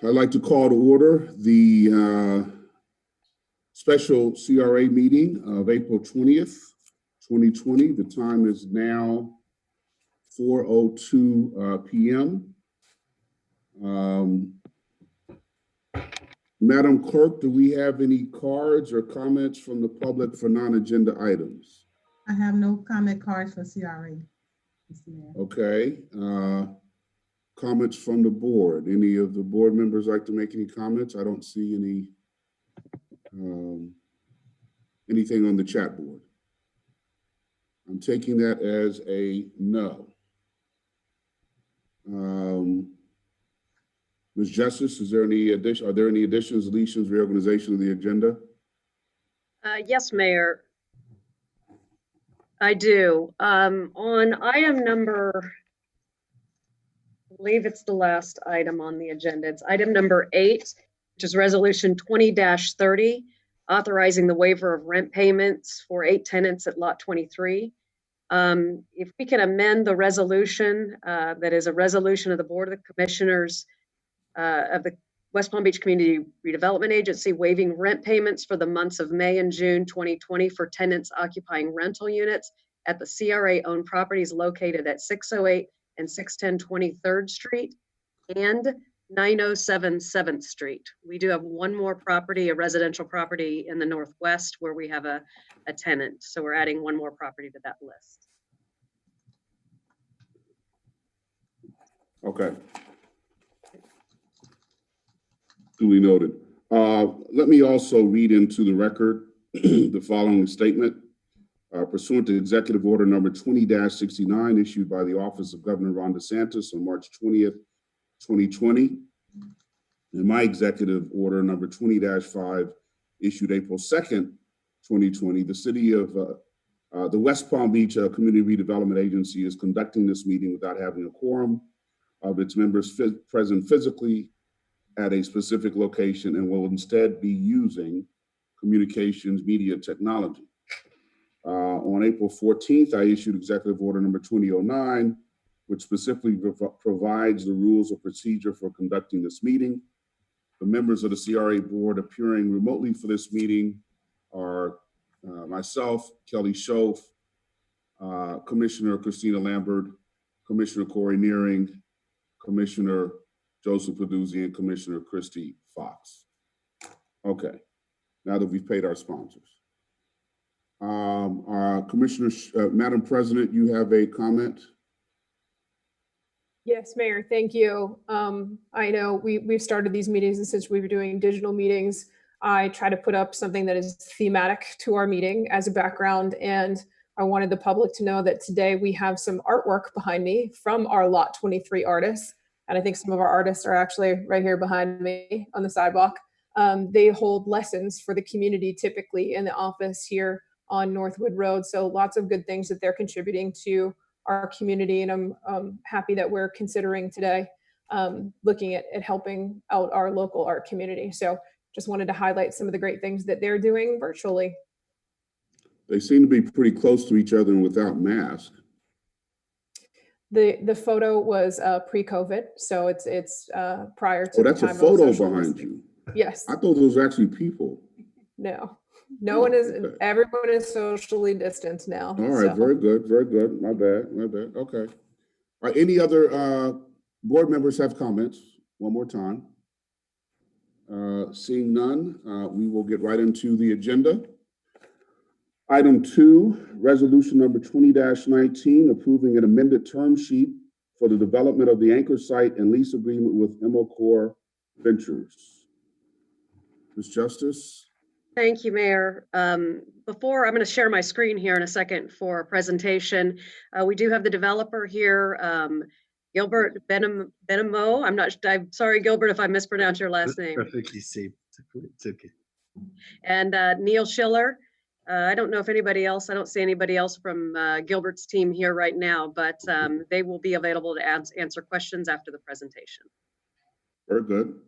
I'd like to call to order the Special CRA meeting of April 20th, 2020. The time is now 4:02 p.m. Madam Clerk, do we have any cards or comments from the public for non-agenda items? I have no comment cards for CRA. Okay. Comments from the board. Any of the board members like to make any comments? I don't see any anything on the chat board. I'm taking that as a no. Ms. Justice, is there any addition? Are there any additions, deletions, reorganization of the agenda? Yes, Mayor. I do. On item number, I believe it's the last item on the agenda. It's item number 8, which is resolution 20-30, authorizing the waiver of rent payments for 8 tenants at lot 23. If we can amend the resolution, that is a resolution of the Board of Commissioners of the West Palm Beach Community Redevelopment Agency waiving rent payments for the months of May and June 2020 for tenants occupying rental units at the CRA-owned properties located at 608 and 610 23rd Street and 907 7th Street. We do have one more property, a residential property in the Northwest where we have a tenant. So we're adding one more property to that list. Okay. Duly noted. Let me also read into the record the following statement. Pursuant to Executive Order number 20-69 issued by the Office of Governor Ron DeSantis on March 20th, 2020, and my Executive Order number 20-5 issued April 2nd, 2020, the City of the West Palm Beach Community Redevelopment Agency is conducting this meeting without having a quorum of its members present physically at a specific location and will instead be using communications media technology. On April 14th, I issued Executive Order number 2009, which specifically provides the rules of procedure for conducting this meeting. The members of the CRA board appearing remotely for this meeting are myself, Kelly Schoaf, Commissioner Christina Lambert, Commissioner Corey Nearing, Commissioner Joseph Peduzzi, and Commissioner Christy Fox. Okay, now that we've paid our sponsors. Commissioner, Madam President, you have a comment? Yes, Mayor, thank you. I know we've started these meetings, and since we were doing digital meetings, I try to put up something that is thematic to our meeting as a background, and I wanted the public to know that today we have some artwork behind me from our Lot 23 artists. And I think some of our artists are actually right here behind me on the sidewalk. They hold lessons for the community typically in the office here on Northwood Road. So lots of good things that they're contributing to our community. And I'm happy that we're considering today looking at helping out our local art community. So just wanted to highlight some of the great things that they're doing virtually. They seem to be pretty close to each other and without masks. The photo was pre-COVID, so it's prior to. Oh, that's a photo behind you. Yes. I thought those were actually people. No one is. Okay. Everyone is socially distanced now. All right, so. Very good, very good. My bad. Okay. All right, any other board members have comments? One more time. Seeing none, we will get right into the agenda. Item 2, resolution number 20-19, approving an amended term sheet for the development of the anchor site and lease agreement with Core Ventures. Ms. Justice. Thank you, Mayor. Before, I'm going to share my screen here in a second for a presentation. We do have the developer here, Gilbert Benamo. I'm sorry, Gilbert, if I mispronounce your last name. Perfectly safe. It's okay. And Neil Schiller. I don't know if anybody else, I don't see anybody else from Gilbert's team here right now, but they will be available to answer questions after the presentation. Very good.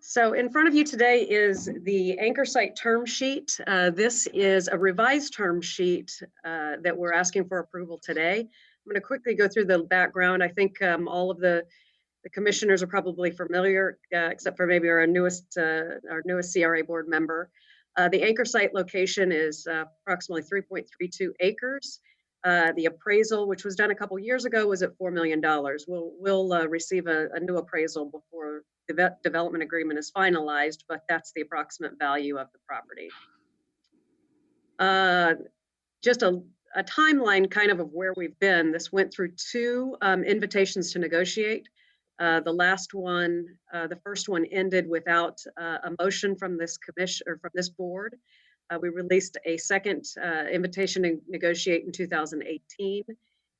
So in front of you today is the anchor site term sheet. This is a revised term sheet that we're asking for approval today. I'm going to quickly go through the background. I think all of the commissioners are probably familiar, except for maybe our newest CRA board member. The anchor site location is approximately 3.32 acres. The appraisal, which was done a couple years ago, was at $4 million. We'll receive a new appraisal before the development agreement is finalized, but that's the approximate value of the property. Just a timeline kind of where we've been. This went through two invitations to negotiate. The last one, the first one ended without a motion from this commission or from this board. We released a second invitation to negotiate in 2018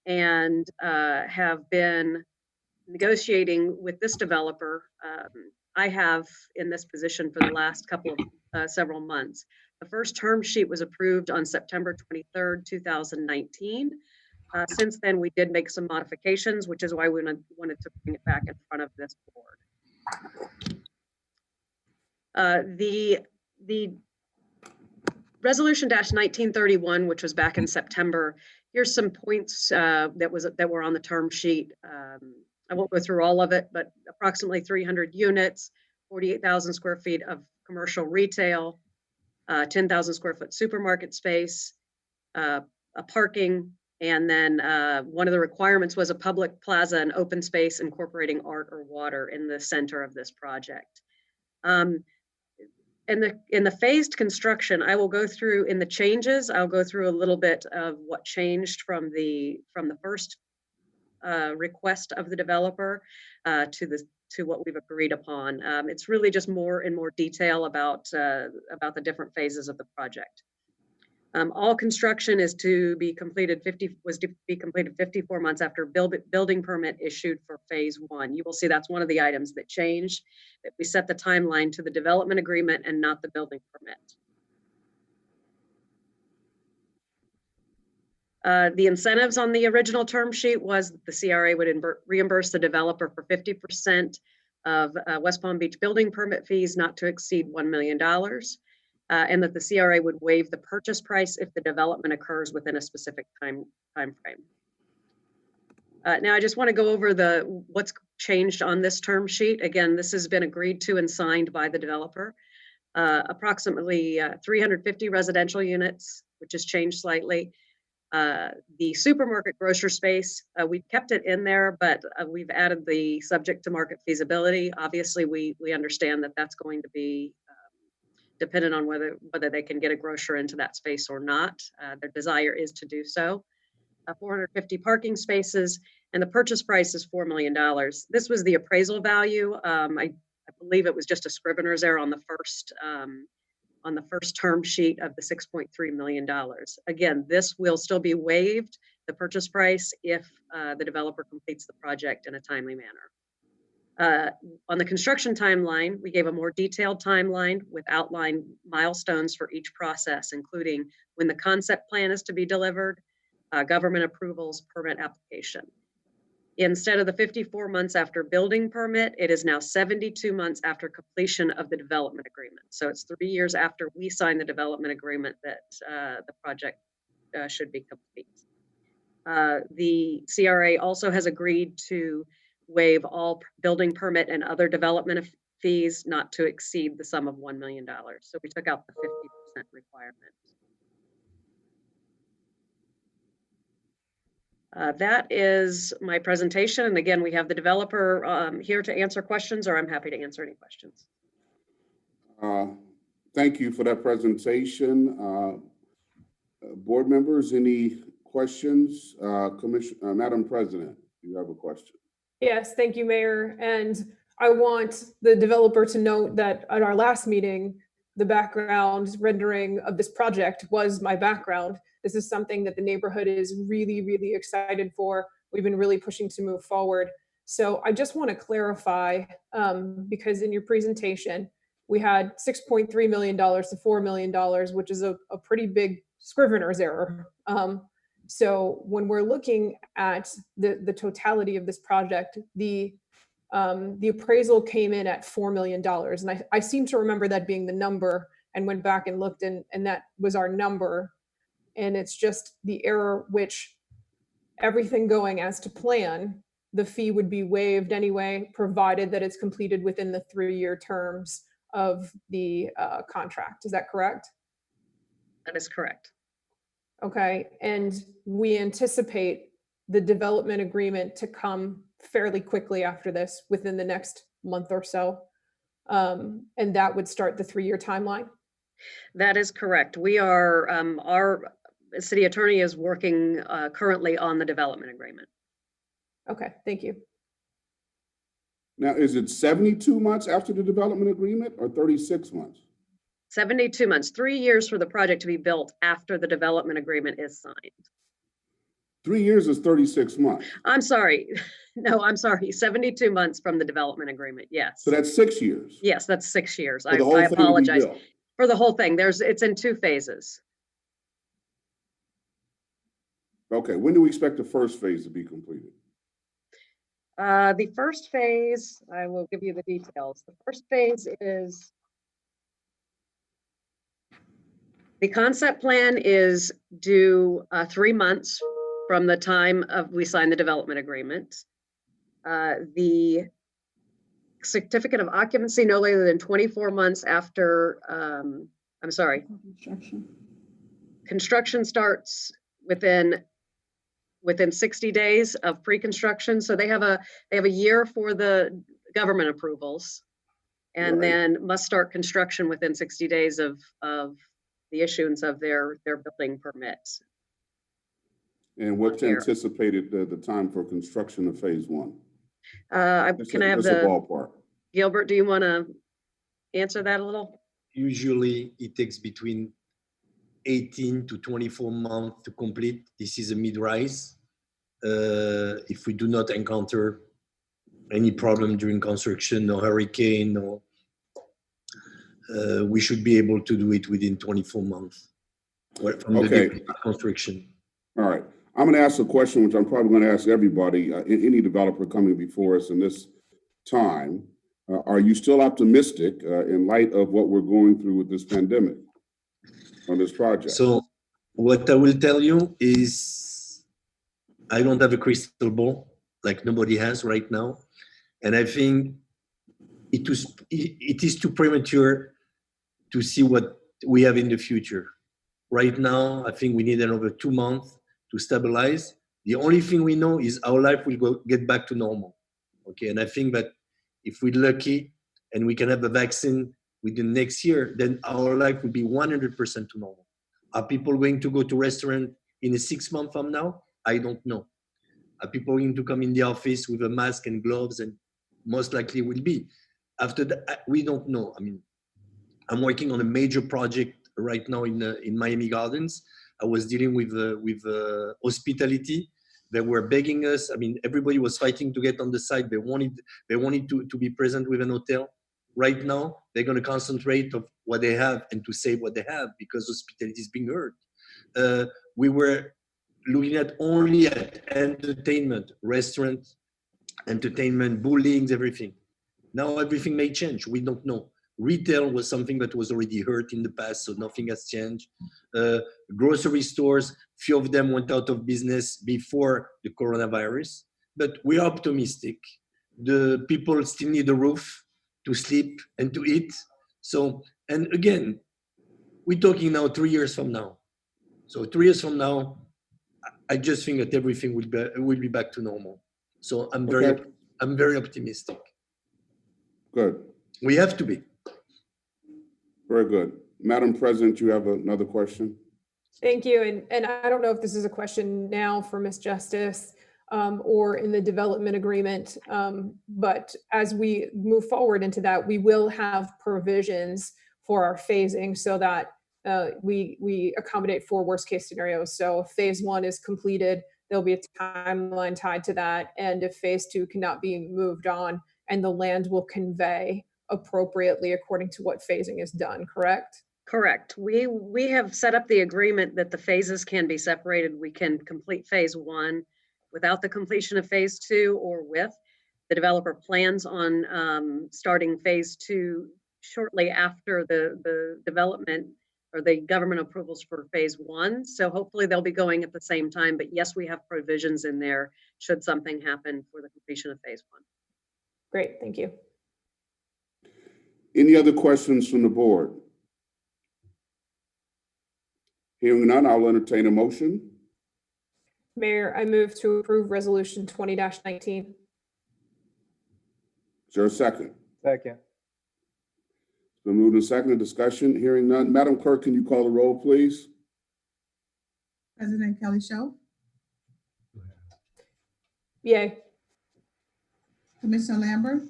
and have been negotiating with this developer. I have in this position for the last couple of several months. The first term sheet was approved on September 23rd, 2019. Since then, we did make some modifications, which is why we wanted to bring it back in front of this board. The resolution -1931, which was back in September, here's some points that were on the term sheet. I won't go through all of it, but approximately 300 units, 48,000 square feet of commercial retail, 10,000 square foot supermarket space, a parking, and then one of the requirements was a public plaza and open space incorporating art or water in the center of this project. In the phased construction, I will go through in the changes. I'll go through a little bit of what changed from the first request of the developer to what we've agreed upon. It's really just more and more detail about the different phases of the project. All construction is to be completed 54 months after building permit issued for phase one. You will see that's one of the items that changed, that we set the timeline to the development agreement and not the building permit. The incentives on the original term sheet was the CRA would reimburse the developer for 50% of West Palm Beach building permit fees not to exceed $1 million. And that the CRA would waive the purchase price if the development occurs within a specific time frame. Now, I just want to go over what's changed on this term sheet. Again, this has been agreed to and signed by the developer. Approximately 350 residential units, which has changed slightly. The supermarket grocer space, we've kept it in there, but we've added the subject to market feasibility. Obviously, we understand that that's going to be dependent on whether they can get a grocer into that space or not. Their desire is to do so. 450 parking spaces, and the purchase price is $4 million. This was the appraisal value. I believe it was just a scrivener's error on the first term sheet of the $6.3 million. Again, this will still be waived, the purchase price, if the developer completes the project in a timely manner. On the construction timeline, we gave a more detailed timeline with outlined milestones for each process, including when the concept plan is to be delivered, government approvals, permit application. Instead of the 54 months after building permit, it is now 72 months after completion of the development agreement. So it's 3 years after we sign the development agreement that the project should be complete. The CRA also has agreed to waive all building permit and other development fees not to exceed the sum of $1 million. So we took out the 50% requirement. That is my presentation. And again, we have the developer here to answer questions, or I'm happy to answer any questions. Thank you for that presentation. Board members, any questions? Madam President, you have a question. Yes, thank you, Mayor. And I want the developer to note that at our last meeting, the background rendering of this project was my background. This is something that the neighborhood is really, really excited for. We've been really pushing to move forward. So I just want to clarify, because in your presentation, we had $6.3 million to $4 million, which is a pretty big scrivener's error. So when we're looking at the totality of this project, the The appraisal came in at $4 million. And I seem to remember that being the number, and went back and looked, and that was our number. And it's just the error, which everything going as to plan, the fee would be waived anyway, provided that it's completed within the 3-year terms of the contract. Is that correct? That is correct. Okay, and we anticipate the development agreement to come fairly quickly after this, within the next month or so. And that would start the 3-year timeline? That is correct. We are, our city attorney is working currently on the development agreement. Okay, thank you. Now, is it 72 months after the development agreement or 36 months? 72 months, 3 years for the project to be built after the development agreement is signed. 3 years is 36 months. I'm sorry. No, I'm sorry. 72 months from the development agreement. Yes. So that's 6 years. Yes, that's 6 years. For the whole I thing to be apologize. built. For the whole thing, it's in 2 phases. Okay, when do we expect the first phase to be completed? The first phase, I will give you the details. The first phase is, the concept plan is due 3 months from the time of we sign the development agreement. The certificate of occupancy no later than 24 months after, I'm sorry. Construction starts within 60 days of pre-construction. So they have a year for the government approvals, and Right. then must start construction within 60 days of the issuance of their building permits. And what's Here. anticipated the time for construction of phase 1? Can I have Just a the, ballpark. Gilbert, do you want to answer that a little? Usually it takes between 18 to 24 months to complete. This is a mid-rise. If we do not encounter any problem during construction, no hurricane, no, we should be able to do it within 24 months from the Okay. date of construction. All right. I'm going to ask a question, which I'm probably going to ask everybody, any developer coming before us in this time. Are you still optimistic in light of what we're going through with this pandemic on this project? So what I will tell you is I don't have a crystal ball like nobody has right now. And I think it is too premature to see what we have in the future. Right now, I think we need another 2 months to stabilize. The only thing we know is our life will get back to normal. Okay, and I think that if we're lucky and we can have a vaccine within next year, then our life will be 100% to normal. Are people going to go to restaurant in a 6 months from now? I don't know. Are people going to come in the office with a mask and gloves? And most likely will be. After that, we don't know. I mean, I'm working on a major project right now in Miami Gardens. I was dealing with hospitality. They were begging us. I mean, everybody was fighting to get on the site. They wanted to be present with an hotel. Right now, they're going to concentrate on what they have and to save what they have because hospitality is being hurt. We were looking at only at entertainment, restaurants, entertainment, bowlings, everything. Now everything may change. We don't know. Retail was something that was already hurt in the past, so nothing has changed. Grocery stores, few of them went out of business before the coronavirus, but we're optimistic. The people still need a roof to sleep and to eat. So, and again, we're talking now 3 years from now. So 3 years from now, I just think that everything will be back to normal. So I'm very optimistic. Good. We have to be. Very good. Madam President, you have another question? Thank you. And I don't know if this is a question now for Ms. Justice or in the development agreement, but as we move forward into that, we will have provisions for our phasing so that we accommodate for worst case scenarios. So if phase 1 is completed, there'll be a timeline tied to that. And if phase 2 cannot be moved on, and the land will convey appropriately according to what phasing is done, correct? Correct. We have set up the agreement that the phases can be separated. We can complete phase 1 without the completion of phase 2 or with. The developer plans on starting phase 2 shortly after the development or the government approvals for phase 1. So hopefully they'll be going at the same time. But yes, we have provisions in there should something happen for the completion of phase 1. Great, thank you. Any other questions from the board? Hearing none, I'll entertain a motion. Mayor, I move to approve resolution 20-19. Is there a second? Second. It's been moved and seconded. Discussion. Hearing none. Madam Clerk, can you call the roll, please? President Kelly Show, Yay. Commissioner Lambert,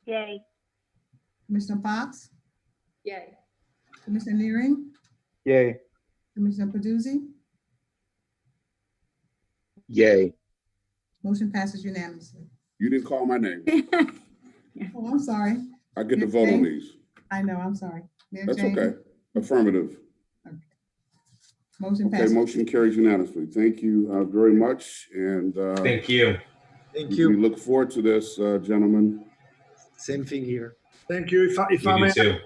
Yay. Commissioner Fox, Yay. Commissioner Nearing, Yay. Commissioner Paduzzi. Yay. Motion passes unanimously. You didn't call my name. Oh, I'm sorry. I get to vote on these. I know, I'm sorry. Mayor That's James? okay. Affirmative. Motion Okay, passes. motion carries unanimously. Thank you very much. And Thank you. Thank we you. look forward to this, gentlemen. Same thing here. Thank you. If I We may, do too.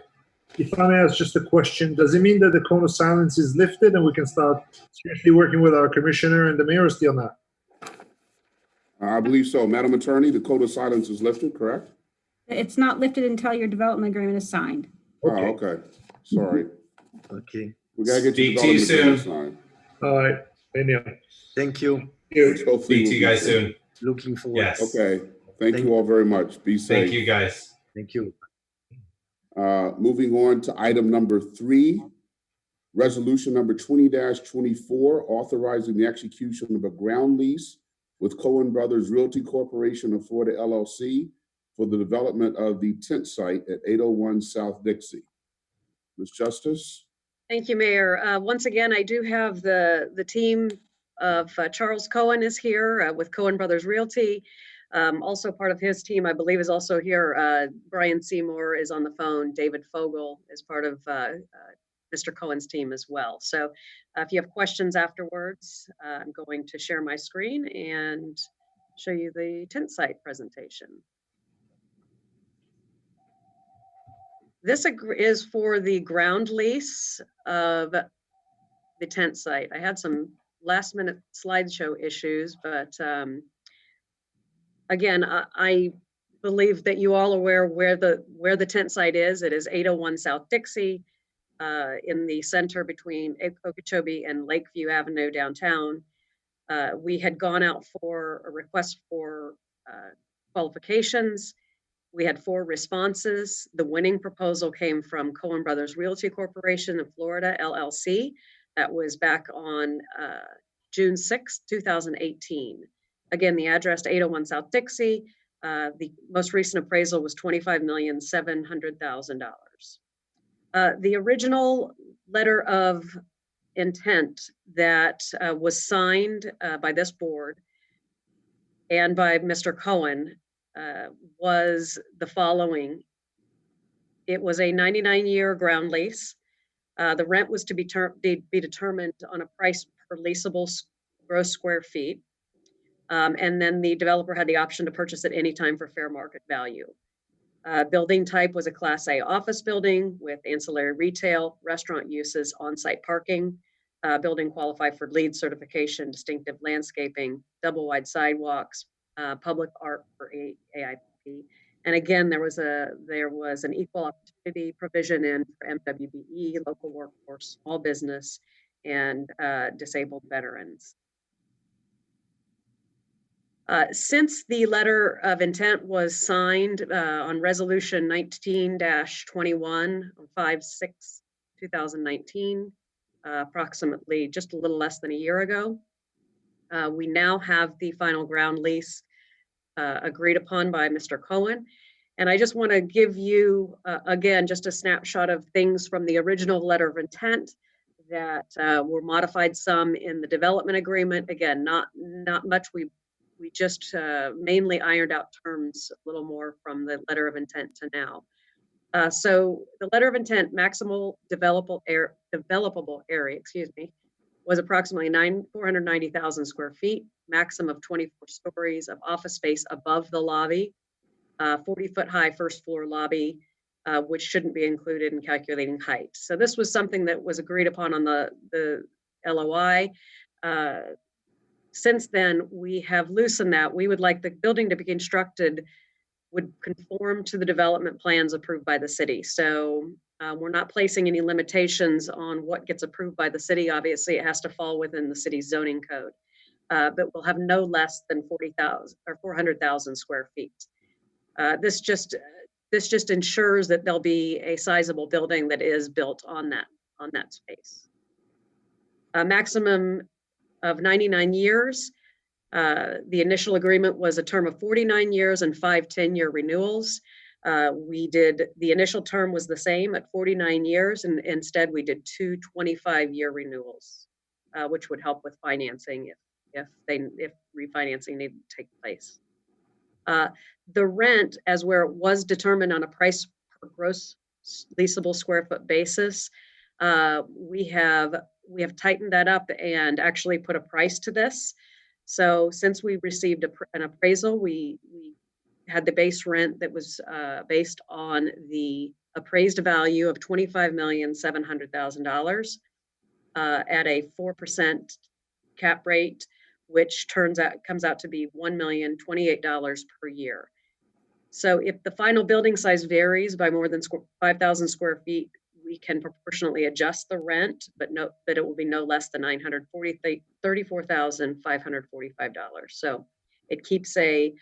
if I may ask just a question, does it mean that the cone of silence is lifted and we can start seriously working with our commissioner and the mayor, or still not? I believe so. Madam Attorney, the code of silence is lifted, correct? It's not lifted until your development agreement is signed. Oh, okay. Sorry. Okay. We gotta get your Speak to you development soon. agreement All right. Anyhow. Thank you. signed. Hopefully Speak to we'll you be guys soon. Looking forward. Yes. Okay. Thank you all very much. Be safe. Thank you, guys. Thank you. Moving on to item number 3, resolution number 20-24, authorizing the execution of a ground lease with Cohen Brothers Realty Corporation of Florida LLC for the development of the tent site at 801 South Dixie. Ms. Justice? Thank you, Mayor. Once again, I do have the team of Charles Cohen is here with Cohen Brothers Realty. Also part of his team, I believe, is also here. Brian Seymour is on the phone. David Fogel is part of Mr. Cohen's team as well. So if you have questions afterwards, I'm going to share my screen and show you the tent site presentation. This is for the ground lease of the tent site. I had some last minute slideshow issues, but again, I believe that you all are aware where the tent site is. It is 801 South Dixie in the center between Okeechobee and Lakeview Avenue downtown. We had gone out for a request for qualifications. We had 4 responses. The winning proposal came from Cohen Brothers Realty Corporation of Florida, LLC. That was back on June 6, 2018. Again, the address 801 South Dixie. The most recent appraisal was $25,700,000. The original letter of intent that was signed by this board and by Mr. Cohen was the following. It was a 99-year ground lease. The rent was to be determined on a price per leasable gross square feet. And then the developer had the option to purchase at any time for fair market value. Building type was a Class A office building with ancillary retail, restaurant uses, on-site parking. Building qualified for LEED certification, distinctive landscaping, double wide sidewalks, public art for AIP. And again, there was an equal opportunity provision in for MWBE, local workforce, small business, and disabled veterans. Since the letter of intent was signed on resolution 19-21 on 5/6/2019, approximately just a little less than a year ago, we now have the final ground lease agreed upon by Mr. Cohen. And I just want to give you, again, just a snapshot of things from the original letter of intent that were modified some in the development agreement. Again, not much. We just mainly ironed out terms a little more from the letter of intent to now. So the letter of intent, maximal developable area, was approximately 490,000 square feet, maximum of 24 stories of office space above the lobby, 40-foot high first floor lobby, which shouldn't be included in calculating height. So this was something that was agreed upon on the LOI. Since then, we have loosened that. We would like the building to be constructed would conform to the development plans approved by the city. So we're not placing any limitations on what gets approved by the city. Obviously, it has to fall within the city's zoning code, but we'll have no less than 40,000 or 400,000 square feet. This just ensures that there'll be a sizable building that is built on that space. A maximum of 99 years. The initial agreement was a term of 49 years and 5 10-year renewals. The initial term was the same at 49 years, and instead we did 2 25-year renewals, which would help with financing if refinancing needed to take place. The rent, as where it was determined on a price per gross leasable square foot basis, we have tightened that up and actually put a price to this. So since we received an appraisal, we had the base rent that was based on the appraised value of $25,700,000 at a 4% cap rate, which comes out to be $1,028 per year. So if the final building size varies by more than 5,000 square feet, we can proportionally adjust the rent, but it will be no less than $34,545. So it keeps the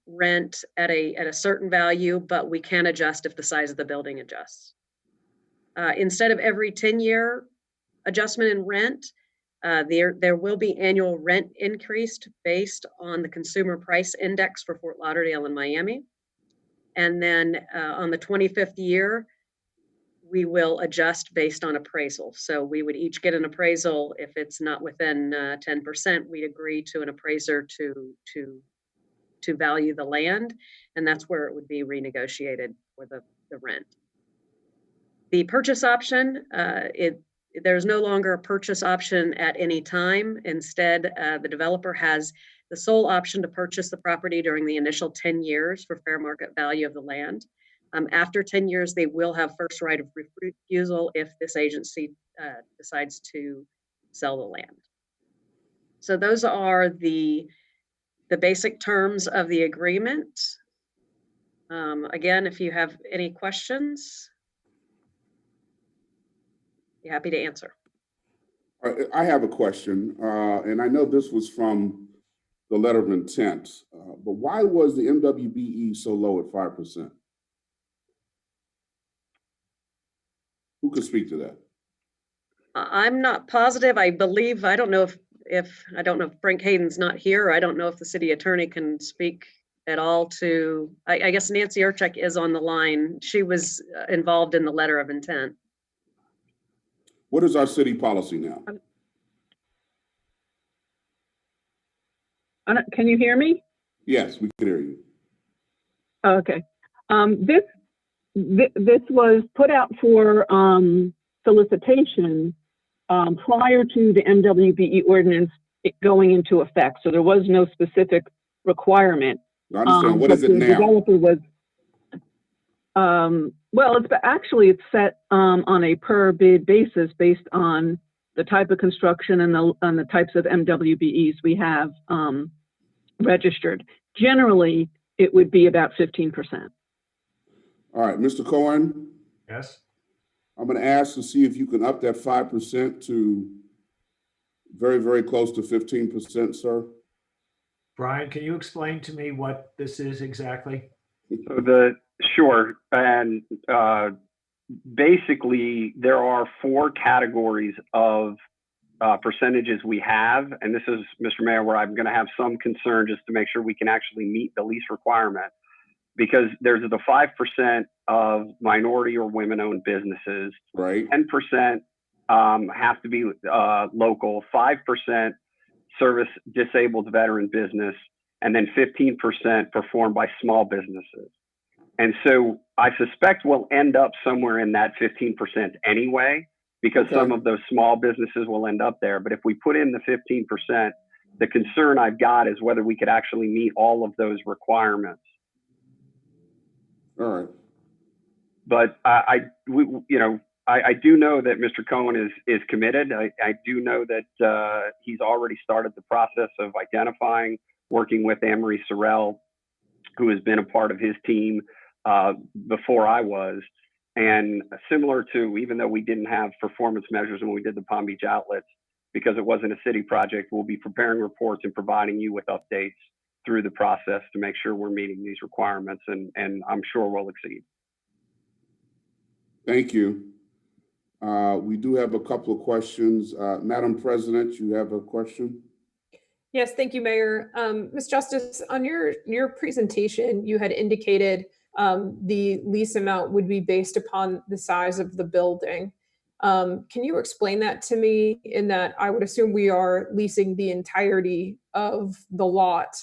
rent at a certain value, but we can adjust if the size of the building adjusts. Instead of every 10-year adjustment in rent, there will be annual rent increased based on the consumer price index for Fort Lauderdale and Miami. And then on the 25th year, we will adjust based on appraisal. So we would each get an appraisal. If it's not within 10%, we'd agree to an appraiser to value the land, and that's where it would be renegotiated for the rent. The purchase option, there's no longer a purchase option at any time. Instead, the developer has the sole option to purchase the property during the initial 10 years for fair market value of the land. After 10 years, they will have first right of refusal if this agency decides to sell the land. So those are the basic terms of the agreement. Again, if you have any questions, be happy to answer. I have a question, and I know this was from the letter of intent, but why was the MWBE so low at 5%? Who could speak to that? I'm not positive. I don't know if Frank Hayden's not here. I don't know if the city attorney can speak at all to, I guess Nancy Urchek is on the line. She was involved in the letter of intent. What is our city policy now? Can you hear me? Yes, we can hear you. Okay. This was put out for solicitation prior to the MWBE ordinance going into effect. So there was no specific requirement. I understand. What is it now? Developer was, well, it's set on a per bid basis based on the type of construction and the types of MWBEs we have registered. Generally, it would be about 15%. All right, Mr. Cohen. Yes. I'm going to ask to see if you can up that 5% to very, very close to 15%, sir. Brian, can you explain to me what this is exactly? Sure. And basically, there are 4 categories of percentages we have. And this is, Mr. Mayor, where I'm going to have some concern just to make sure we can actually meet the lease requirement. Because there's the 5% of minority or women-owned businesses. Right. 10% have to be local. 5% service disabled veteran business, and then 15% performed by small businesses. And so I suspect we'll end up somewhere in that 15% anyway. because Okay. some of those small businesses will end up there. But if we put in the 15%, the concern I've got is whether we could actually meet all of those requirements. All right. But I do know that Mr. Cohen is committed. I do know that he's already started the process of identifying, working with Anne-Marie Sorrell, who has been a part of his team before I was. And similar to, even though we didn't have performance measures when we did the Palm Beach outlets, because it wasn't a city project, we'll be preparing reports and providing you with updates through the process to make sure we're meeting these requirements, and I'm sure we'll exceed. Thank you. We do have a couple of questions. Madam President, you have a question? Yes, thank you, Mayor. Ms. Justice, on your presentation, you had indicated the lease amount would be based upon the size of the building. Can you explain that to me, in that I would assume we are leasing the entirety of the lot.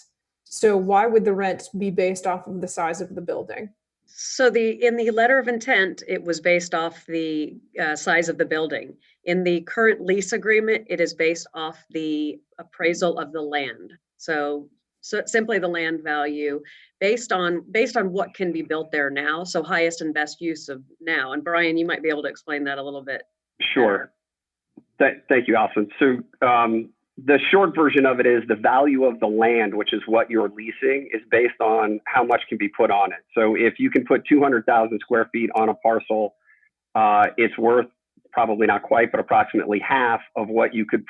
So why would the rent be based off of the size of the building? So in the letter of intent, it was based off the size of the building. In the current lease agreement, it is based off the appraisal of the land. So simply the land value based on what can be built there now. So highest and best use of now. And Brian, you might be able to explain that a little bit. Sure. Thank you, Alison. So the short version of it is the value of the land, which is what you're leasing, is based on how much can be put on it. So if you can put 200,000 square feet on a parcel, it's worth probably not quite, but approximately half of what you could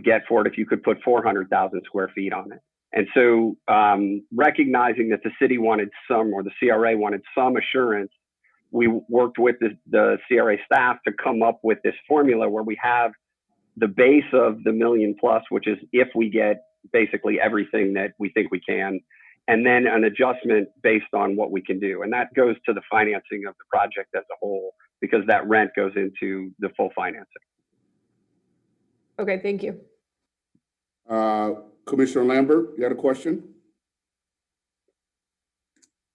get for it if you could put 400,000 square feet on it. And so recognizing that the city wanted some, or the CRA wanted some assurance, we worked with the CRA staff to come up with this formula where we have the base of the $1 million plus, which is if we get basically everything that we think we can, and then an adjustment based on what we can do. And that goes to the financing of the project as a whole, because that rent goes into the full financing. Okay, thank you. Commissioner Lambert, you had a question?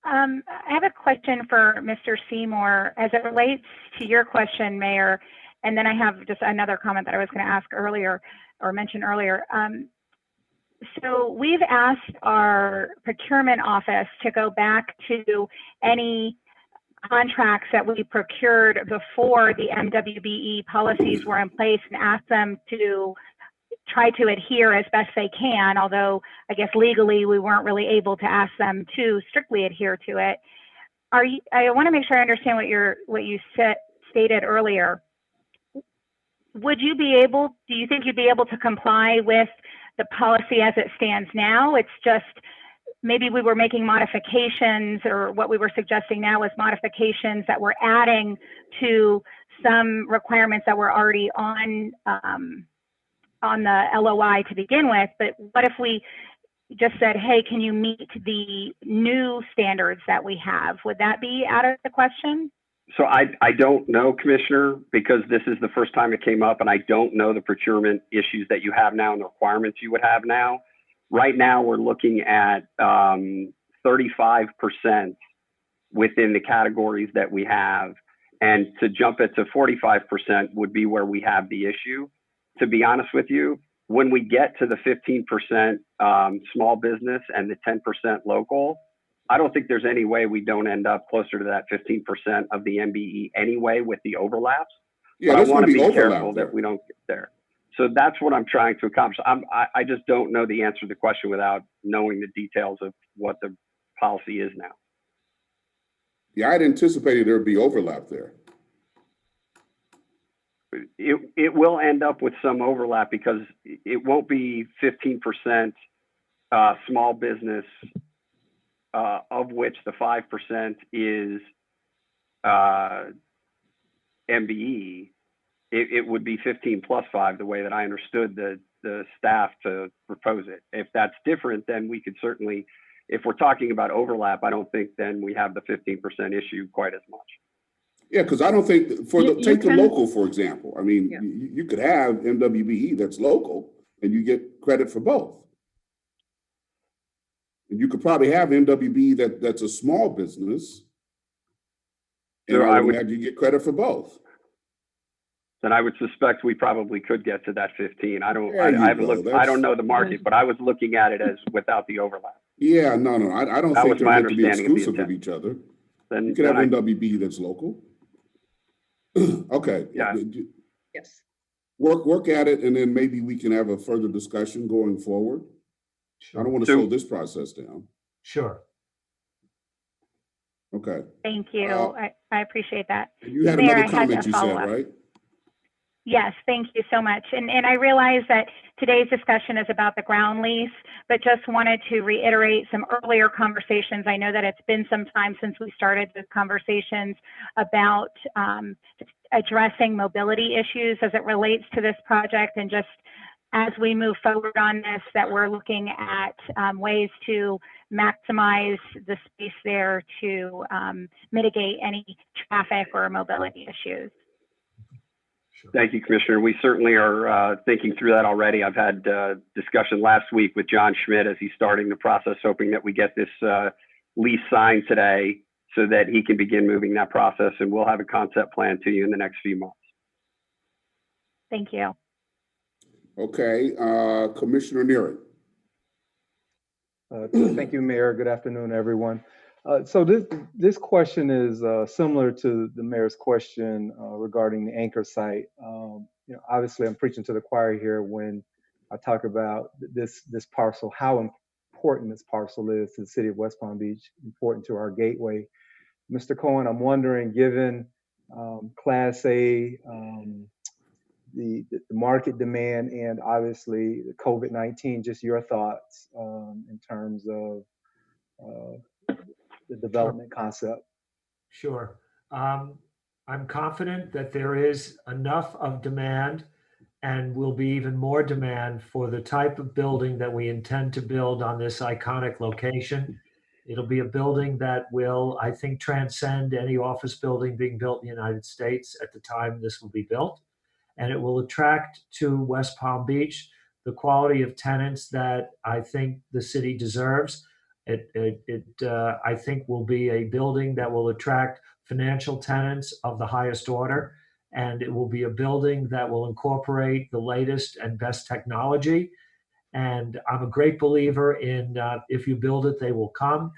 I have a question for Mr. Seymour as it relates to your question, Mayor, and then I have just another comment that I was going to ask earlier or mention earlier. So we've asked our procurement office to go back to any contracts that we procured before the MWBE policies were in place and ask them to try to adhere as best they can, although I guess legally we weren't really able to ask them to strictly adhere to it. I want to make sure I understand what you stated earlier. Do you think you'd be able to comply with the policy as it stands now? It's just maybe we were making modifications, or what we were suggesting now is modifications that we're adding to some requirements that were already on the LOI to begin with. But what if we just said, hey, can you meet the new standards that we have? Would that be out of the question? So I don't know, Commissioner, because this is the first time it came up, and I don't know the procurement issues that you have now and the requirements you would have now. Right now, we're looking at 35% within the categories that we have. And to jump it to 45% would be where we have the issue. To be honest with you, when we get to the 15% small business and the 10% local, I don't think there's any way we don't end up closer to that 15% of the MBE anyway with the overlaps. Yeah, but I want to be careful there. that we don't get there. So that's what I'm trying to accomplish. I just don't know the answer to the question without knowing the details of what the policy is now. Yeah, I'd anticipated there'd be overlap there. It will end up with some overlap because it won't be 15% small business, of which the 5% is MBE. It would be 15 plus 5, the way that I understood the staff to propose it. If that's different, then we could certainly, if we're talking about overlap, I don't think then we have the 15% issue quite as much. Yeah, because I don't think, take the local, for example. I mean, Yeah. you could have MWBE that's local and you get credit for both. And you could probably have MWBE that's a small business, and So I would have you get credit for both. then I would suspect we probably could get to that 15. I There you haven't go. looked, I That's- don't know the market, but I was looking at it as without the overlap. Yeah, no, I don't That think was they're my meant to be understanding of the exclusive of intent. each other. Then, You could have then I- NWB that's local. Okay. Yeah. Yes. Work at it, and then maybe we can have a further discussion going forward. I don't want to So- slow this process down. Sure. Okay. Thank you. I appreciate that. You had Mayor, another I had comment to you said, follow up. right? Yes, thank you so much. And I realize that today's discussion is about the ground lease, but just wanted to reiterate some earlier conversations. I know that it's been some time since we started those conversations about addressing mobility issues as it relates to this project, and just as we move forward on this, that we're looking at ways to maximize the space there to mitigate any traffic or mobility issues. Thank you, Commissioner. We certainly are thinking through that already. I've had discussion last week with John Schmidt as he's starting the process, hoping that we get this lease signed today so that he can begin moving that process, and we'll have a concept plan to you in the next few months. Thank you. Okay, Commissioner Neary. Thank you, Mayor. Good afternoon, everyone. So this question is similar to the mayor's question regarding the anchor site. Obviously, I'm preaching to the choir here when I talk about this parcel, how important this parcel is to the city of West Palm Beach, important to our gateway. Mr. Cohen, I'm wondering, given Class A, the market demand, and obviously the COVID-19, just your thoughts in terms of the development concept. Sure. I'm confident that there is enough of demand and will be even more demand for the type of building that we intend to build on this iconic location. It'll be a building that will, I think, transcend any office building being built in the United States at the time this will be built. And it will attract to West Palm Beach the quality of tenants that I think the city deserves. I think will be a building that will attract financial tenants of the highest order, and it will be a building that will incorporate the latest and best technology. And I'm a great believer in if you build it, they will come.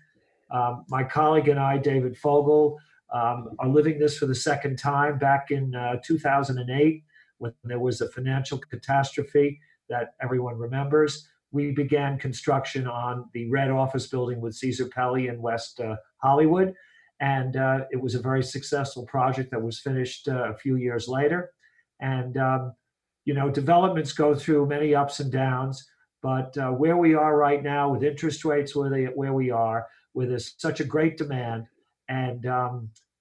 My colleague and I, David Fogel, are living this for the second time. Back in 2008, when there was a financial catastrophe that everyone remembers, we began construction on the red office building with Caesar Pelli in West Hollywood. And it was a very successful project that was finished a few years later. And, developments go through many ups and downs, but where we are right now with interest rates where we are, where there's such a great demand and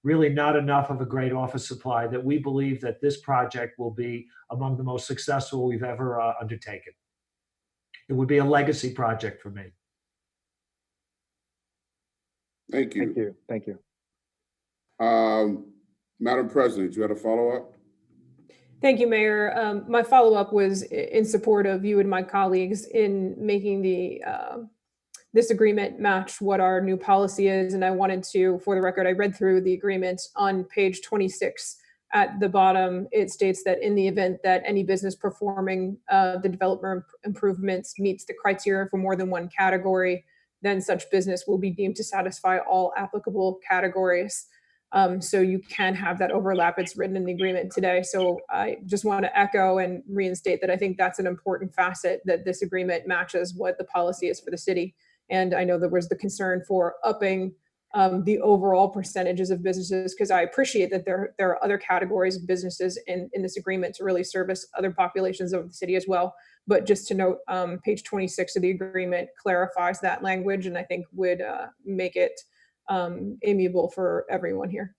really not enough of a great office supply, that we believe that this project will be among the most successful we've ever undertaken. It would be a legacy project for me. Thank you. Thank you. Thank you. Madam President, you had a follow-up? Thank you, Mayor. My follow-up was in support of you and my colleagues in making this agreement match what our new policy is. And I wanted to, for the record, I read through the agreement on page 26. At the bottom, it states that in the event that any business performing the development improvements meets the criteria for more than one category, then such business will be deemed to satisfy all applicable categories. So you can have that overlap. It's written in the agreement today. So I just want to echo and reinstate that I think that's an important facet, that this agreement matches what the policy is for the city. And I know there was the concern for upping the overall percentages of businesses, because I appreciate that there are other categories of businesses in this agreement to really service other populations of the city as well. But just to note, page 26 of the agreement clarifies that language, and I think would make it amiable for everyone here.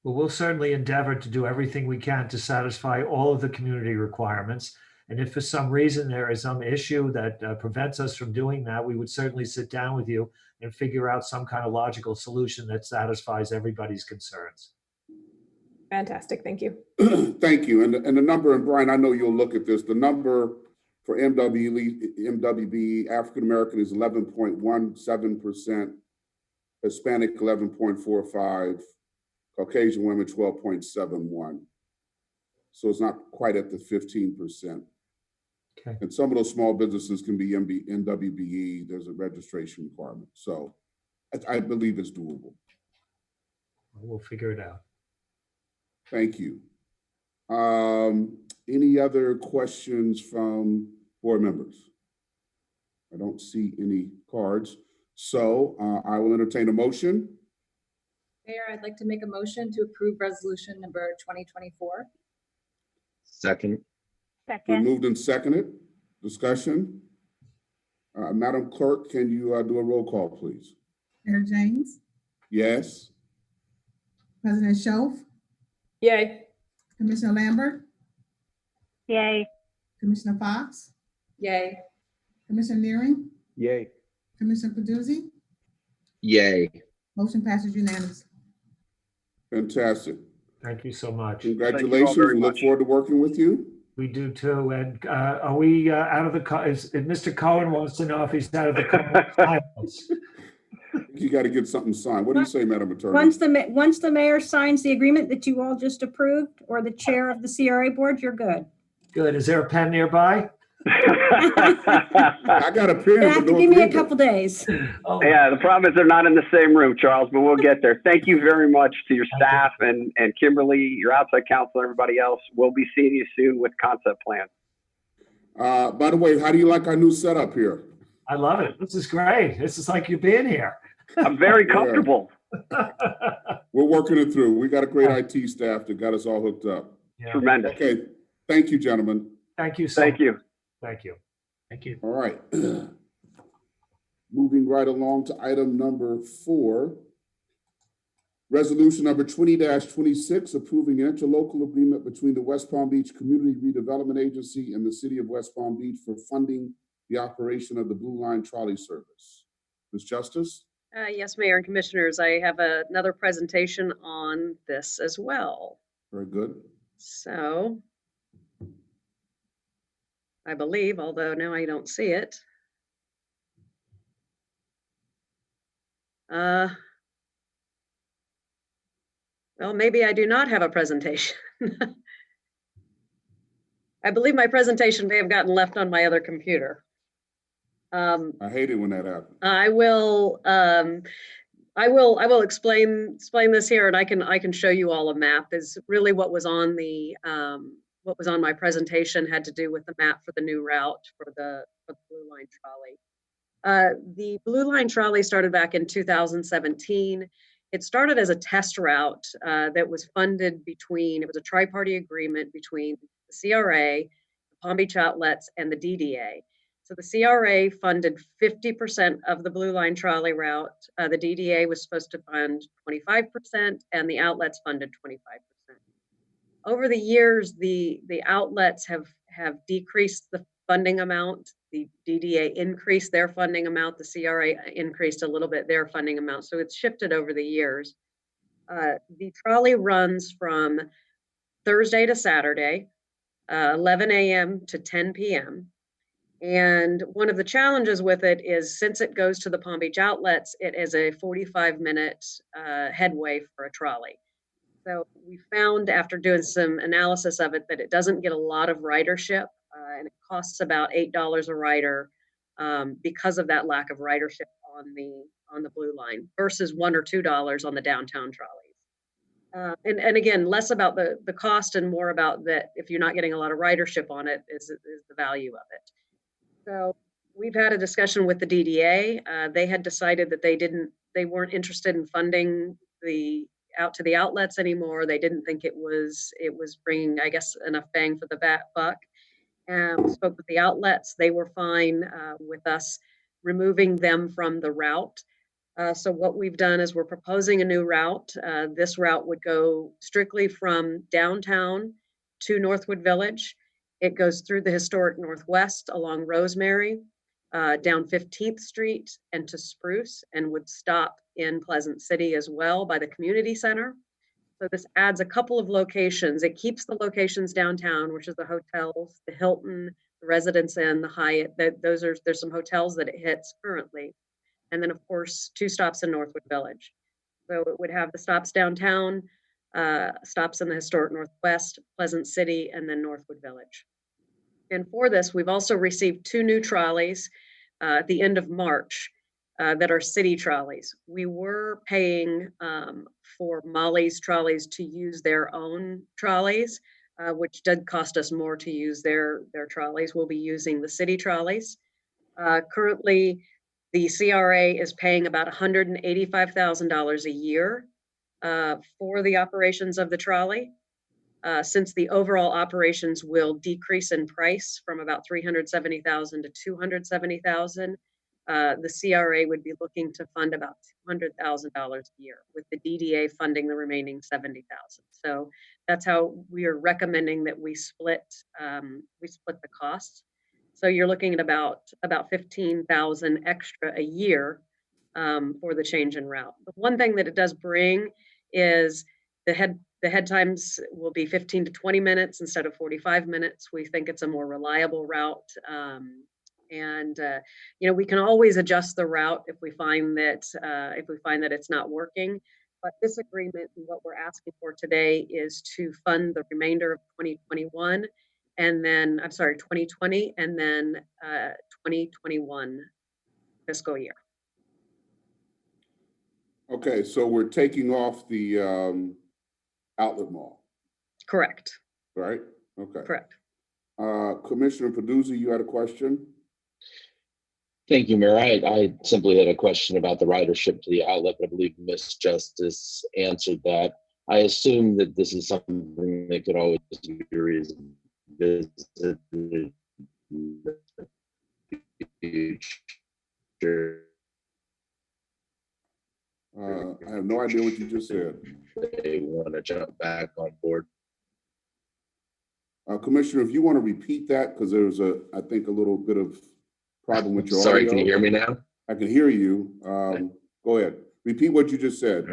Well, we'll certainly endeavor to do everything we can to satisfy all of the community requirements. And if for some reason there is some issue that prevents us from doing that, we would certainly sit down with you and figure out some kind of logical solution that satisfies everybody's concerns. Fantastic. Thank you. Thank you. And the number, and Brian, I know you'll look at this, the number for MWB African American is 11.17%, Hispanic 11.45%, Caucasian women 12.71%. So it's not quite at the 15%. Okay. And some of those small businesses can be NWBE. There's a registration requirement. So I believe it's doable. We'll figure it out. Thank you. Any other questions from board members? I don't see any cards. So I will entertain a motion. Mayor, I'd like to make a motion to approve resolution number 2024. Second. Been Second. moved and seconded. Discussion. Madam Clerk, can you do a roll call, please? Mayor James, Yes. President Schoaf, Yay. Commissioner Lambert, Yay. Commissioner Fox, Yay. Commissioner Nearing, Yay. Commissioner Peduzzi. Yay. Motion passes unanimously. Fantastic. Thank you so much. Congratulations. very We look much. forward to working with you. We do too. And are we out of the, Mr. Cohen wants to know if he's out of the silence. You got to get something signed. What do you say, Madam Attorney? Once the mayor signs the agreement that you all just approved, or the chair of the CRA board, you're good. Good. Is there a pen nearby? I got a pen. You but have to no give me a agreement. couple days. Oh, Yeah, the problem is they're not in the same room, Charles, but we'll get there. Thank you very much to your staff and Kimberly, your outside counsel, everybody else. We'll be seeing you soon with concept plans. By the way, how do you like our new setup here? I love it. This is great. This is like you being here. I'm very comfortable. We're working it through. We got a great IT staff that got us all hooked up. Yeah. Tremendous. Okay. Thank you, gentlemen. Thank you so Thank much. you. Thank you. Thank you. All right. Moving right along to item number 4. Resolution number 20-26, approving an interlocal agreement between the West Palm Beach Community Redevelopment Agency and the City of West Palm Beach for funding the operation of the Blue Line Trolley Service. Ms. Justice? Yes, Mayor and Commissioners, I have another presentation on this as well. Very good. So I believe, although now I don't see it. Well, maybe I do not have a presentation. I believe my presentation may have gotten left on my other computer. I hate it when that happens. I will explain this here, and I can show you all a map. Is really what was on the what was on my presentation had to do with the map for the new route for the Blue Line Trolley. The Blue Line Trolley started back in 2017. It started as a test route that was funded between, it was a tri-party agreement between the CRA, the Palm Beach Outlets, and the DDA. So the CRA funded 50% of the Blue Line Trolley route. The DDA was supposed to fund 25%, and the outlets funded 25%. Over the years, the outlets have decreased the funding amount. The DDA increased their funding amount. The CRA increased a little bit their funding amount. So it's shifted over the years. The trolley runs from Thursday to Saturday, 11 a.m. to 10 p.m. And one of the challenges with it is, since it goes to the Palm Beach Outlets, it is a 45-minute headway for a trolley. So we found, after doing some analysis of it, that it doesn't get a lot of ridership, and it costs about $8 a rider because of that lack of ridership on the Blue Line versus $1 or $2 on the downtown trolleys. And again, less about the cost and more about that if you're not getting a lot of ridership on it is the value of it. So we've had a discussion with the DDA. They had decided that they weren't interested in funding out to the outlets anymore. They didn't think it was bringing, I guess, enough bang for the buck. We spoke with the outlets. They were fine with us removing them from the route. So what we've done is we're proposing a new route. This route would go strictly from downtown to Northwood Village. It goes through the historic Northwest along Rosemary, down 15th Street and to Spruce, and would stop in Pleasant City as well by the community center. So this adds a couple of locations. It keeps the locations downtown, which is the hotels, the Hilton, the Residence Inn, the Hyatt. There's some hotels that it hits currently. And then, of course, 2 stops in Northwood Village. So it would have the stops downtown, stops in the historic Northwest, Pleasant City, and then Northwood Village. And for this, we've also received 2 new trolleys at the end of March that are city trolleys. We were paying for Molly's trolleys to use their own trolleys, which did cost us more to use their trolleys. We'll be using the city trolleys. Currently, the CRA is paying about $185,000 a year for the operations of the trolley. Since the overall operations will decrease in price from about $370,000 to $270,000, the CRA would be looking to fund about $200,000 a year, with the DDA funding the remaining $70,000. So that's how we are recommending that we split the costs. So you're looking at about $15,000 extra a year for the change in route. The one thing that it does bring is the head times will be 15 to 20 minutes instead of 45 minutes. We think it's a more reliable route. We can always adjust the route if we find that it's not working. But this agreement and what we're asking for today is to fund the remainder of 2021 and then, 2020 and then 2021 fiscal year. Okay, so we're taking off the outlet mall, Correct. right? Okay. Correct. Commissioner Peduzzi, you had a question? Thank you, Mayor. I simply had a question about the ridership to the outlet, but I believe Ms. Justice answered that. I assume that this is something that could always be revisited in the future. I have no idea what you just said. They want to jump back on board. Commissioner, if you want to repeat that, because there was I think a little bit of problem with your Sorry, audio. can you hear me now? I can hear you. Go ahead. Repeat what you just said.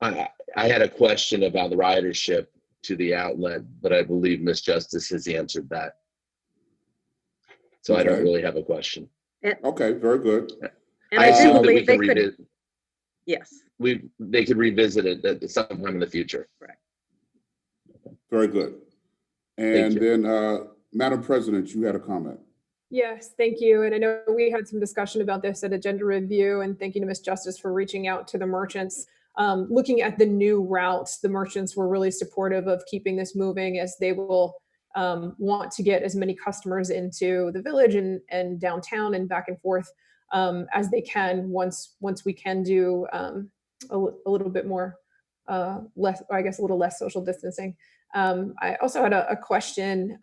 All right. I had a question about the ridership to the outlet, but I believe Ms. Justice has answered that. So I don't Okay. really have a question. Okay, very good. And I I do assume that we believe they can could, revisit. yes, They could revisit it at sometime in the future. correct. Very good. And then, Madam President, you had a comment. Yes, thank you. And I know we had some discussion about this at agenda review, and thank you to Ms. Justice for reaching out to the merchants. Looking at the new routes, the merchants were really supportive of keeping this moving, as they will want to get as many customers into the village and downtown and back and forth as they can once we can do a little bit more less, I guess, a little less social distancing. I also had a question,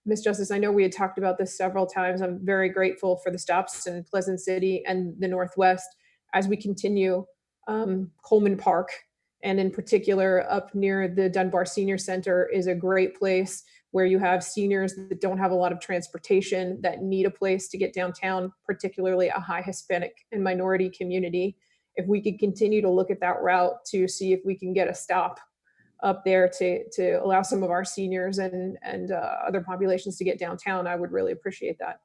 Ms. Justice. I know we had talked about this several times. I'm very grateful for the stops in Pleasant City and the Northwest as we continue. Coleman Park, and in particular up near the Dunbar Senior Center, is a great place where you have seniors that don't have a lot of transportation, that need a place to get downtown, particularly a high Hispanic and minority community. If we could continue to look at that route to see if we can get a stop up there to allow some of our seniors and other populations to get downtown, I would really appreciate that.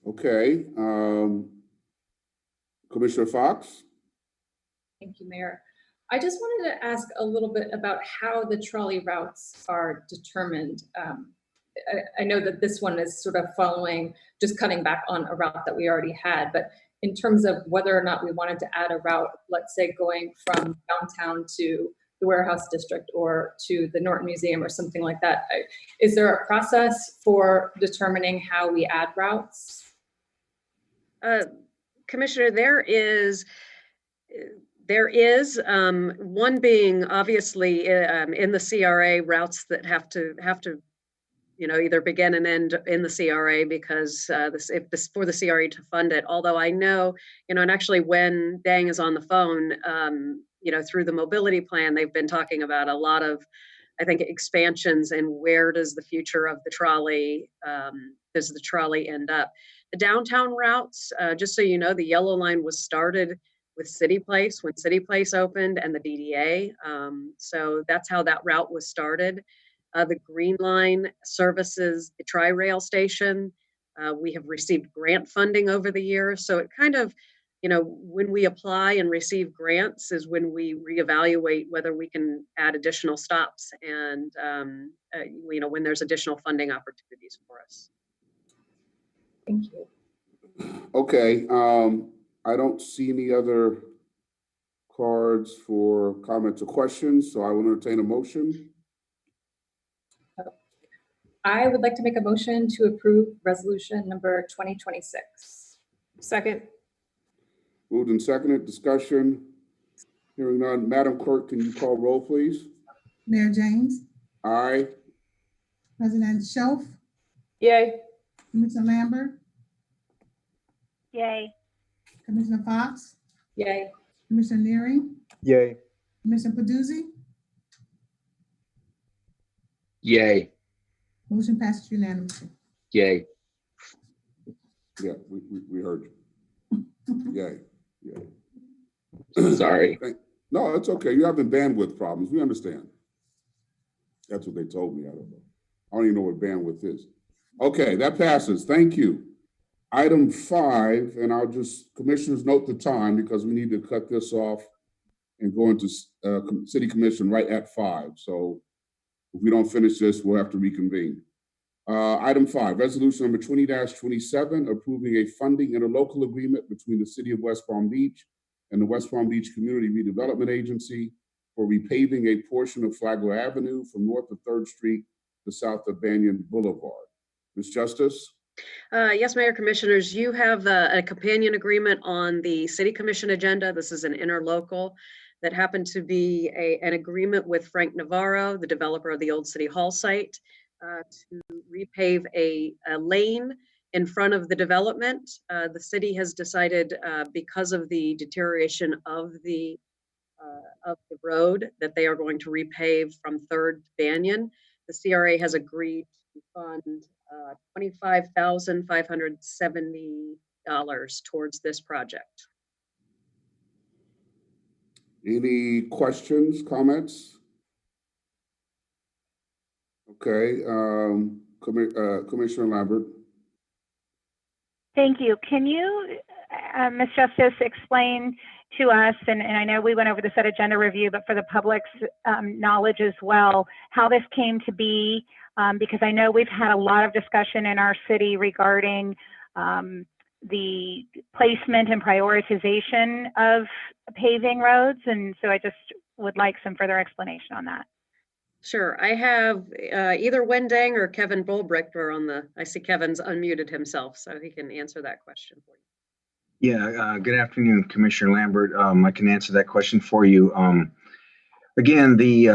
Okay. Commissioner Fox? Thank you, Mayor. I just wanted to ask a little bit about how the trolley routes are determined. I know that this one is sort of following, just cutting back on a route that we already had, but in terms of whether or not we wanted to add a route, let's say going from downtown to the warehouse district or to the Norton Museum or something like that, is there a process for determining how we add routes? Commissioner, there is one being obviously in the CRA routes that have to either begin and end in the CRA, because this for the CRA to fund it. Although I know, and actually when Dang is on the phone, through the mobility plan, they've been talking about a lot of, I think, expansions and where does the future of the trolley, does the trolley end up? The downtown routes, just so you know, the yellow line was started with City Place when City Place opened and the DDA. So that's how that route was started. The Green Line services the Tri-Rail station. We have received grant funding over the years. So it kind of, when we apply and receive grants is when we reevaluate whether we can add additional stops and, when there's additional funding opportunities for us. Thank you. Okay, I don't see any other cards for comments or questions, so I will entertain a motion. I would like to make a motion to approve resolution number 2026. Second. Moved and seconded, discussion. Hearing none, Madam Clerk, can you call roll, please? Mayor James, Aye. President Shelf, Yay. Commissioner Lambert, Yay. Commissioner Fox, Yay. Commissioner Nearing, Yay. Commissioner Paduzzi. Yay. Motion passes unanimously. Yay. Yeah, we heard you. Yay, yay. Sorry. No, it's okay. You're having bandwidth problems. We understand. That's what they told me. I don't even know what bandwidth is. Okay, that passes. Thank you. Item 5, and I'll just, commissioners, note the time because we need to cut this off and go into City Commission right at 5. So if we don't finish this, we'll have to reconvene. Item 5, resolution number 20-27, approving a funding interlocal agreement between the City of West Palm Beach and the West Palm Beach Community Redevelopment Agency for repaving a portion of Flagler Avenue from north of 3rd Street to south of Banyan Boulevard. Ms. Justice? Yes, Mayor, Commissioners, you have a companion agreement on the City Commission agenda. This is an interlocal that happened to be an agreement with Frank Navarro, the developer of the old City Hall site, to repave a lane in front of the development. The city has decided, because of the deterioration of the road, that they are going to repave from 3rd to Banyan. The CRA has agreed to fund $25,570 towards this project. Any questions, comments? Okay, Commissioner Lambert. Thank you. Can you, Ms. Justice, explain to us, and I know we went over this at agenda review, but for the public's knowledge as well, how this came to be? Because I know we've had a lot of discussion in our city regarding the placement and prioritization of paving roads. And so I just would like some further explanation on that. Sure. I have either Wendang or Kevin Bulbricht are on the, I see Kevin's unmuted himself, so he can answer that question for you. Yeah, good afternoon, Commissioner Lambert. I can answer that question for you. Again, the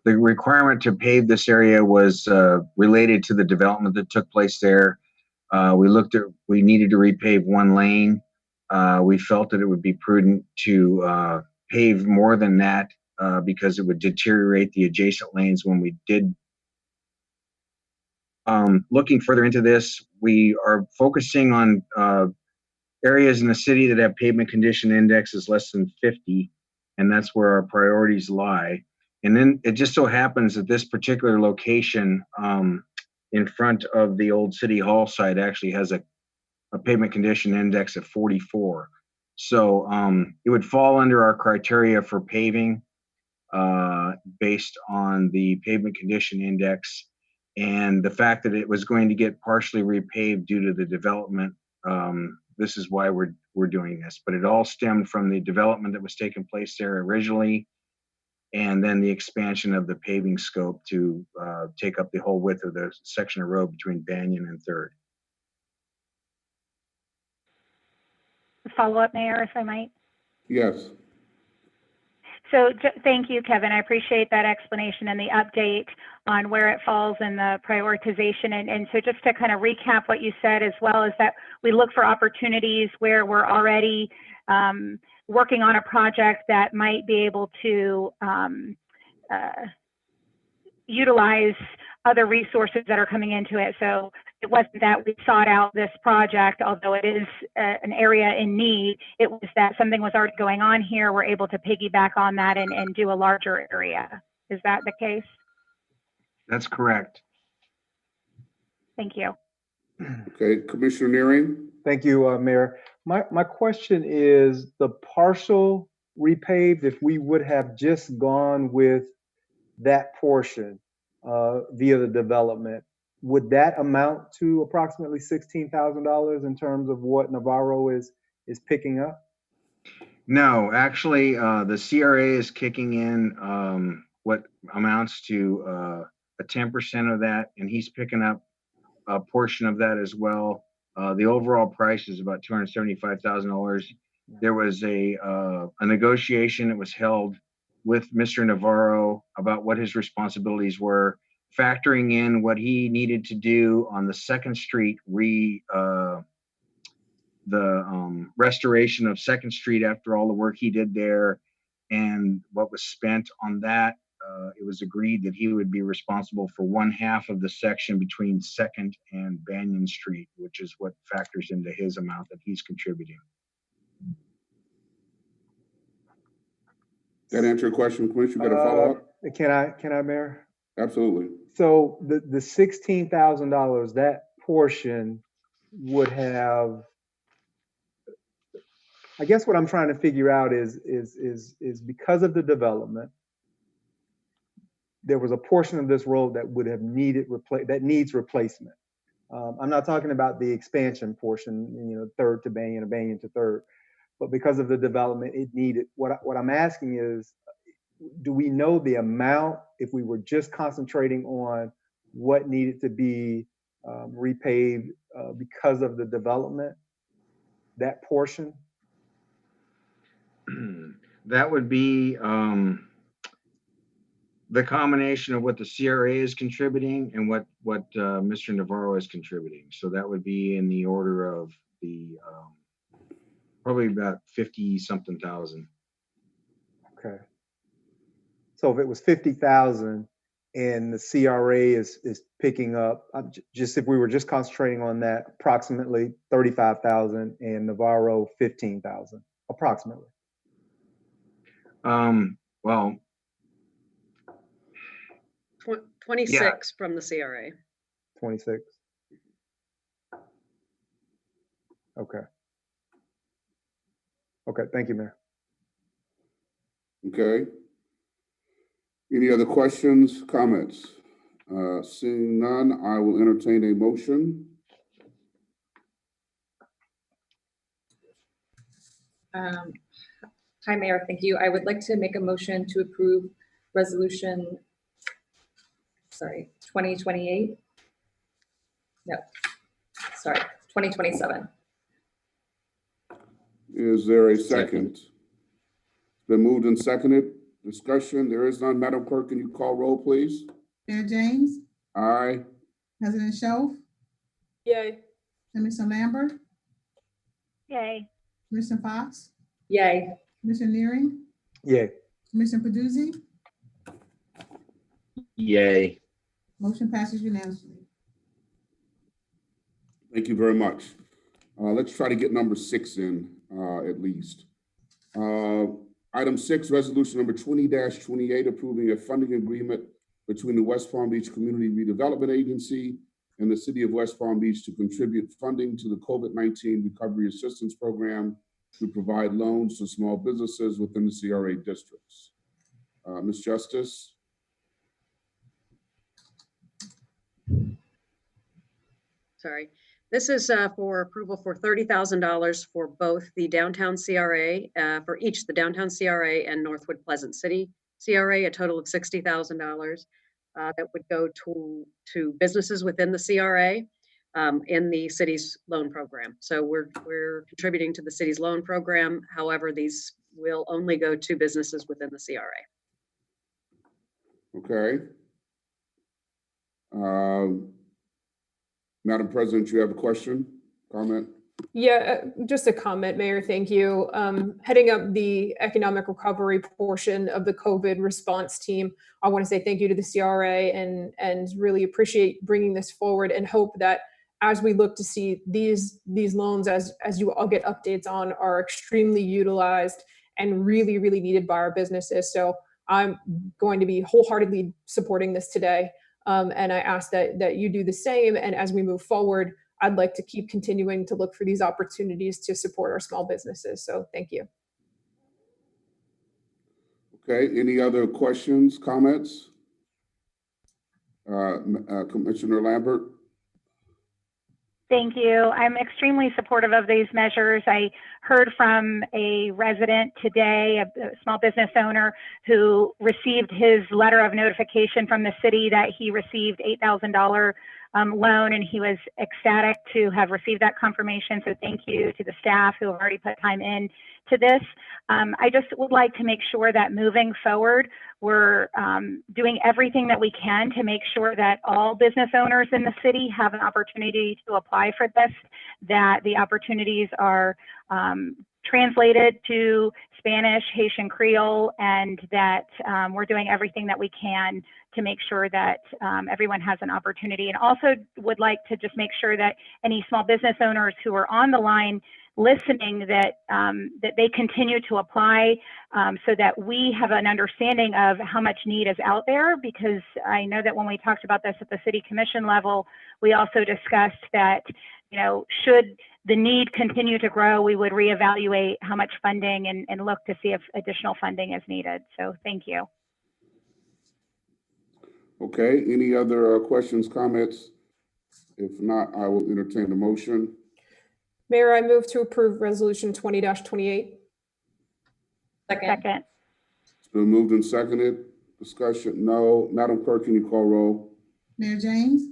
requirement to pave this area was related to the development that took place there. We needed to repave one lane. We felt that it would be prudent to pave more than that because it would deteriorate the adjacent lanes when we did. Looking further into this, we are focusing on areas in the city that have pavement condition indexes less than 50, and that's where our priorities lie. And then it just so happens that this particular location in front of the old City Hall site actually has a pavement condition index of 44. So it would fall under our criteria for paving based on the pavement condition index and the fact that it was going to get partially repaved due to the development. This is why we're doing this, but it all stemmed from the development that was taking place there originally, and then the expansion of the paving scope to take up the whole width of the section of road between Banyan and 3rd. Follow up, Mayor, if I might. Yes. So thank you, Kevin. I appreciate that explanation and the update on where it falls in the prioritization. And so just to kind of recap what you said, as well as that we look for opportunities where we're already working on a project that might be able to utilize other resources that are coming into it. So it wasn't that we sought out this project, although it is an area in need. It was that something was already going on here. We're able to piggyback on that and do a larger area. Is that the case? That's correct. Thank you. Okay, Commissioner Nearing. Thank you, Mayor. My question is the partial repaved, if we would have just gone with that portion via the development, would that amount to approximately $16,000 in terms of what Navarro is picking up? No, actually, the CRA is kicking in what amounts to a 10% of that, and he's picking up a portion of that as well. The overall price is about $275,000. There was a negotiation that was held with Mr. Navarro about what his responsibilities were, factoring in what he needed to do on the Second Street restoration of Second Street after all the work he did there, and what was spent on that. It was agreed that he would be responsible for 1/2 of the section between Second and Banyan Street, which is what factors into his amount that he's contributing. That answer your question, Commissioner? You got a follow-up? Can I, Mayor? Absolutely. So the $16,000, that portion would have, I guess what I'm trying to figure out is because of the development, there was a portion of this road that would have that needs replacement. I'm not talking about the expansion portion, Third to Banyan or Banyan to Third, but because of the development, it needed. What I'm asking is, do we know the amount if we were just concentrating on what needed to be repaved because of the development, that portion? That would be the combination of what the CRA is contributing and what Mr. Navarro is contributing. So that would be in the order of the probably about 50-something thousand. Okay. So if it was 50,000 and the CRA is picking up, just if we were just concentrating on that, approximately 35,000, and Navarro 15,000, approximately. Well, 26 from the CRA. 26. Okay. Okay, thank you, Mayor. Okay. Any other questions, comments? Seeing none, I will entertain a motion. Hi, Mayor. Thank you. I would like to make a motion to approve resolution, 2028. No, sorry, 2027. Is there a second? It's been moved and seconded. Discussion, there is none. Madam Clerk, can you call roll, please? Mayor James, Aye. President Schoaf, Yay. Commissioner Lambert, Yay. Commissioner Fox, Yay. Commissioner Nearing, Yay. Commissioner Paduzzi. Yay. Motion passes unanimously. Thank you very much. Let's try to get number 6 in at least. Item 6, resolution number 20-28, approving a funding agreement between the West Palm Beach Community Redevelopment Agency and the City of West Palm Beach to contribute funding to the COVID-19 Recovery Assistance Program to provide loans to small businesses within the CRA districts. Ms. Justice. Sorry. This is for approval for $30,000 for both the downtown CRA, for each the downtown CRA and Northwood Pleasant City CRA, a total of $60,000 that would go to businesses within the CRA in the city's loan program. So we're contributing to the city's loan program. However, these will only go to businesses within the CRA. Okay. Madam President, you have a question, comment? Yeah, just a comment, Mayor. Thank you. Heading up the economic recovery portion of the COVID response team, I want to say thank you to the CRA and really appreciate bringing this forward, and hope that as we look to see these loans, as you all get updates on, are extremely utilized and really, really needed by our businesses. So I'm going to be wholeheartedly supporting this today. And I ask that you do the same. And as we move forward, I'd like to keep continuing to look for these opportunities to support our small businesses. So thank you. Okay, any other questions, comments? Commissioner Lambert? Thank you. I'm extremely supportive of these measures. I heard from a resident today, a small business owner, who received his letter of notification from the city that he received $8,000 loan, and he was ecstatic to have received that confirmation. So thank you to the staff who have already put time in to this. I just would like to make sure that moving forward, we're doing everything that we can to make sure that all business owners in the city have an opportunity to apply for this, that the opportunities are translated to Spanish, Haitian Creole, and that we're doing everything that we can to make sure that everyone has an opportunity. And also would like to just make sure that any small business owners who are on the line listening, that that they continue to apply so that we have an understanding of how much need is out there, because I know that when we talked about this at the city commission level, we also discussed that, you know, should the need continue to grow, we would reevaluate how much funding and look to see if additional funding is needed. So thank you. Okay, any other questions, comments? If not, I will entertain the motion. Mayor, I move to approve resolution 20-28. Second. It's been moved and seconded. Discussion, no. Madam Clerk, can you call roll? Mayor James,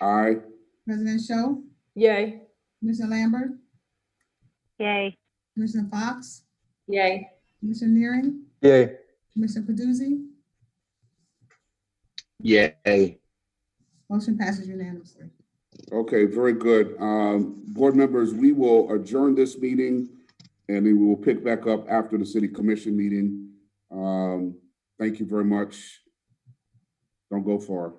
Aye. President Show, Yay. Commissioner Lambert, Yay. Commissioner Fox, Yay. Commissioner Nearing, Yay. Commissioner Paduzzi. Yay. Motion passes unanimously. Okay, very good. Board members, we will adjourn this meeting and then we will pick back up after the city commission meeting. Thank you very much. Don't go far.